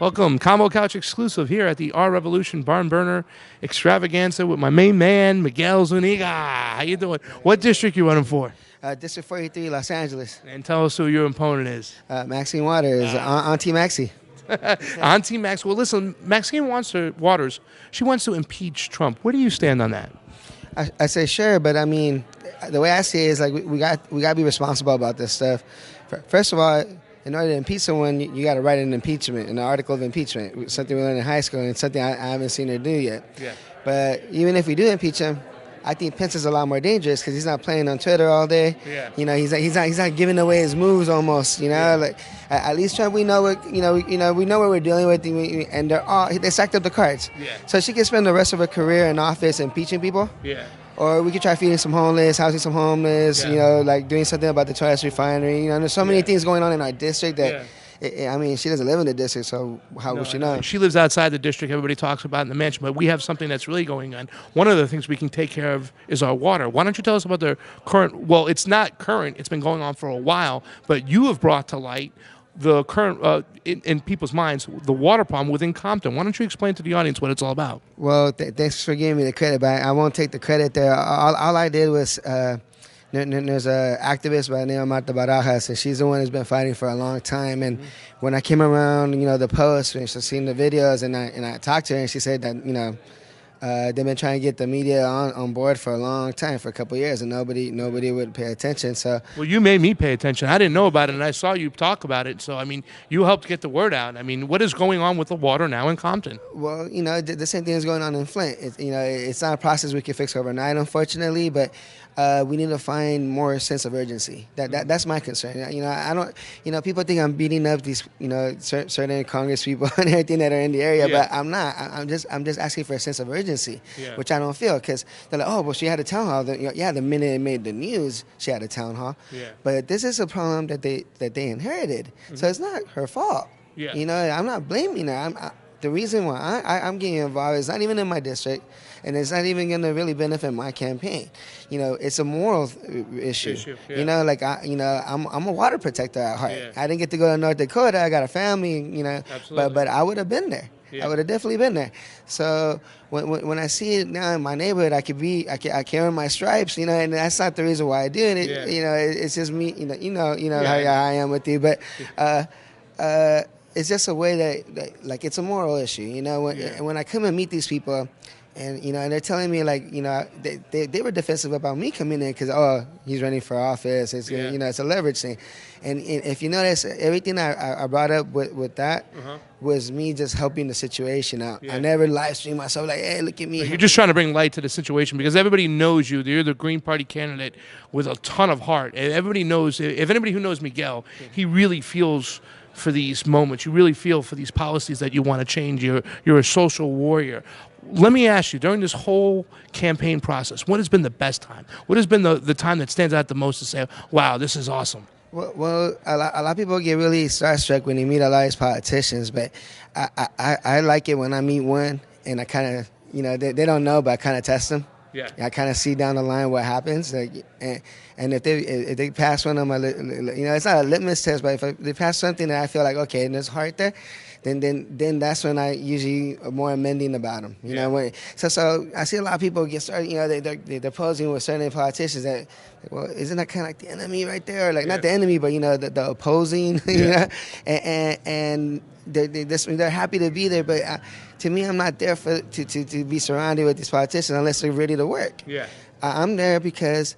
Welcome, Combo Couch exclusive here at the R Revolution Barn Burner Extravaganza with my main man, Miguel Zuniga. How you doing? What district you running for? District 43, Los Angeles. And tell us who your opponent is. Maxine Waters, Auntie Maxie. Auntie Max. Well, listen, Maxine Waters, she wants to impeach Trump. Where do you stand on that? I say sure, but I mean, the way I see it is like we got to be responsible about this stuff. First of all, in order to impeach someone, you got to write an impeachment, an article of impeachment, something we learned in high school and something I haven't seen her do yet. Yeah. But even if we do impeach him, I think Pence is a lot more dangerous because he's not playing on Twitter all day. Yeah. You know, he's not giving away his moves almost. You know, Yeah. like at least Trump, we know what we know what we're dealing with, and they stacked up the cards. Yeah. So she can spend the rest of her career in office impeaching people. Yeah. Or we could try feeding some homeless, housing some homeless. Yeah. You know, like doing something about the Torres refinery. You know, there's so many things going on in our district that. Yeah. I mean, she doesn't live in the district, so how would she know? She lives outside the district. Everybody talks about in the mansion, but we have something that's really going on. One of the things we can take care of is our water. Why don't you tell us about the current? Well, it's not current. It's been going on for a while, but you have brought to light the current in people's minds the water problem within Compton. Why don't you explain to the audience what it's all about? Well, thanks for giving me the credit, but I won't take the credit there. All I did was. There's an activist by the name of Marta Barajas, and she's the one who's been fighting for a long time. And when I came around, the post, and she's seen the videos, and I talked to her, and she said that, they've been trying to get the media on board for a long time, for a couple of years, and nobody would pay attention. So, well, you made me pay attention. I didn't know about it, and I saw you talk about it. So, I mean, you helped get the word out. I mean, what is going on with the water now in Compton? Well, the same thing is going on in Flint. It's not a process we can fix overnight, unfortunately, but we need to find more sense of urgency. That's my concern. I don't. People think I'm beating up these, certain Congress people and everything that are in the area, but I'm not. I'm just asking for a sense of urgency, which I don't feel, because they're like, oh, well, she had a town hall. The minute it made the news, she had a town hall. Yeah. But this is a problem that they inherited, so it's not her fault. Yeah. I'm not blaming her. The reason why I'm getting involved is not even in my district, and it's not even going to really benefit my campaign. It's a moral issue. Yeah. I'm a water protector at heart. Yeah. I didn't get to go to North Dakota. I got a family, Absolutely. but I would have been there. Yeah. I would have definitely been there. So when I see it now in my neighborhood, I carry my stripes, and that's not the reason why I do it. Yeah. It's just me, how I am with you, but. It's just a way that it's a moral issue, when I come and meet these people, and and they're telling me they were defensive about me coming in because he's running for office, it's it's a leverage thing, and if you notice, everything I brought up with that was me just helping the situation out. I never live stream myself like, hey, look at me. You're just trying to bring light to the situation because everybody knows you. You're the Green Party candidate with a ton of heart. And everybody knows. If anybody who knows Miguel, he really feels for these moments. You really feel for these policies that you want to change. You're a social warrior. Let me ask you, during this whole campaign process, what has been the best time? What has been the time that stands out the most to say, wow, this is awesome? Well, a lot of people get really starstruck when they meet a lot of these politicians, but I like it when I meet one and I kind of, they don't know, but I kind of test them. Yeah. I kind of see down the line what happens, and if they pass one of my, it's not a litmus test, but if they pass something that I feel like, okay, and there's heart there, then that's when I usually are more amending about them. So I see a lot of people get started. They're posing with certain politicians that, well, isn't that kind of like the enemy right there, or not the enemy, but the opposing, and they're happy to be there, but. To me, I'm not there to be surrounded with these politicians unless they're ready to work. Yeah. I'm there because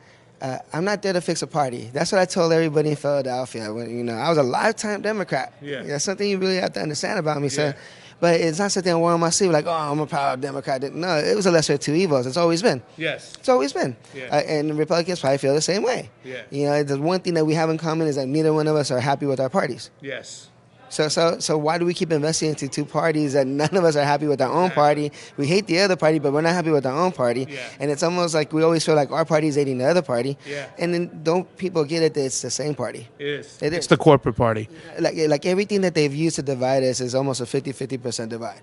I'm not there to fix a party. That's what I told everybody in Philadelphia. When I was a lifetime Democrat. Yeah. That's something you really have to understand about me. So, Yeah. but it's not something I wear on my sleeve like, oh, I'm a proud Democrat. No, it was a lesser of two evils. It's always been. Yes. It's always been. Yeah. And the Republicans probably feel the same way. Yeah. The one thing that we have in common is that neither one of us are happy with our parties. Yes. So why do we keep investing into two parties that none of us are happy with our own party? We hate the other party, but we're not happy with our own party. Yeah. And it's almost like we always feel like our party is hating the other party. Yeah. And then don't people get it that it's the same party? It is. It It's is. the corporate party. Like everything that they've used to divide us is almost a 50% divide.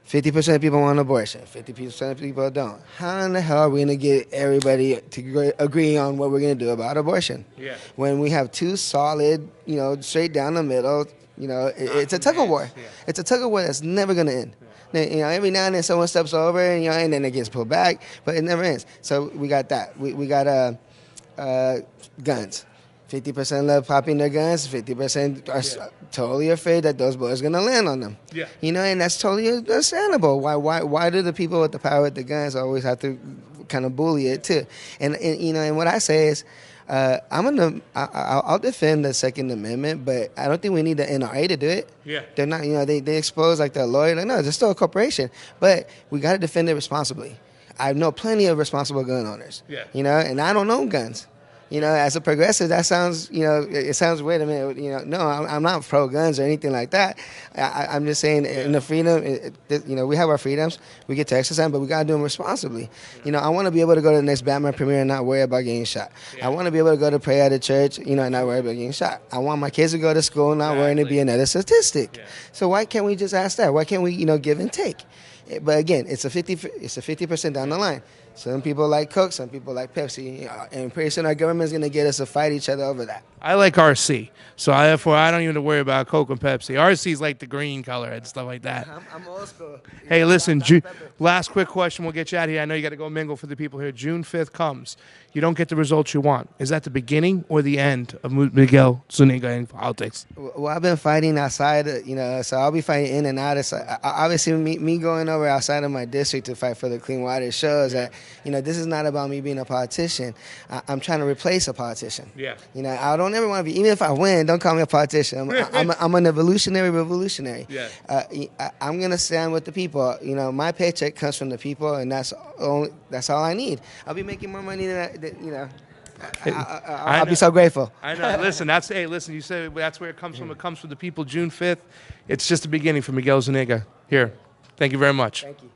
50% of people want abortion. 50% of people don't. How in the hell are we going to get everybody to agree on what we're going to do about abortion? Yeah. When we have two solid, straight down the middle You know, it's a tug of war. Yeah. It's a tug of war that's never going to end. You know, every now and then someone steps over, and you know, and then it gets pulled back, but it never ends. So we got that. We got guns. 50% love popping their guns. 50% are totally afraid that those bullets are gonna land on them. Yeah. You know, and that's totally understandable. Why do the people with the power with the guns always have to kind of bully it too? And you know, and what I say is, I'll defend the Second Amendment, but I don't think we need the NRA to do it. Yeah. They're not, you know, they expose like their lawyer. Like, no, they're still a corporation, but we got to defend it responsibly. I know plenty of responsible gun owners. Yeah. You know, and I don't own guns. You know, as a progressive, that sounds, you know, it sounds weird. I mean, you know, no, I'm not pro guns or anything like that. I'm just saying, in the freedom, you know, we have our freedoms. We get to exercise, but we got to do them responsibly. You know, I want to be able to go to the next Batman premiere and not worry about getting shot. I want to be able to go to pray at a church, you know, and not worry about getting shot. I want my kids to go to school and not worrying to be another statistic. Yeah. So why can't we just ask that? Why can't we, you know, give and take? But again, it's a 50% down the line. Some people like Coke, some people like Pepsi, you know, and pretty soon our government's going to get us to fight each other over that. I like RC, so therefore I don't even worry about Coke and Pepsi. RC's like the green color and stuff like that. I'm old school. Hey, listen, last quick question. We'll get you out of here. I know you got to go mingle for the people here. June 5th comes. You don't get the results you want. Is that the beginning or the end of Miguel Zuniga in politics? Well, I've been fighting outside, you know, so I'll be fighting in and out. Obviously, me going over outside of my district to fight for the clean water shows that, you know, this is not about me being a politician. I'm trying to replace a politician. Yeah. You know, I don't ever want to be, even if I win, don't call me a politician. I'm an evolutionary revolutionary. Yeah. I'm going to stand with the people. You know, my paycheck comes from the people, and that's all I need. I'll be making more money than that, you know. I'll be so grateful. I know. Listen, listen, you said that's where it comes from. It comes from the people. June 5th. It's just the beginning for Miguel Zuniga. Here. Thank you very much. Thank you.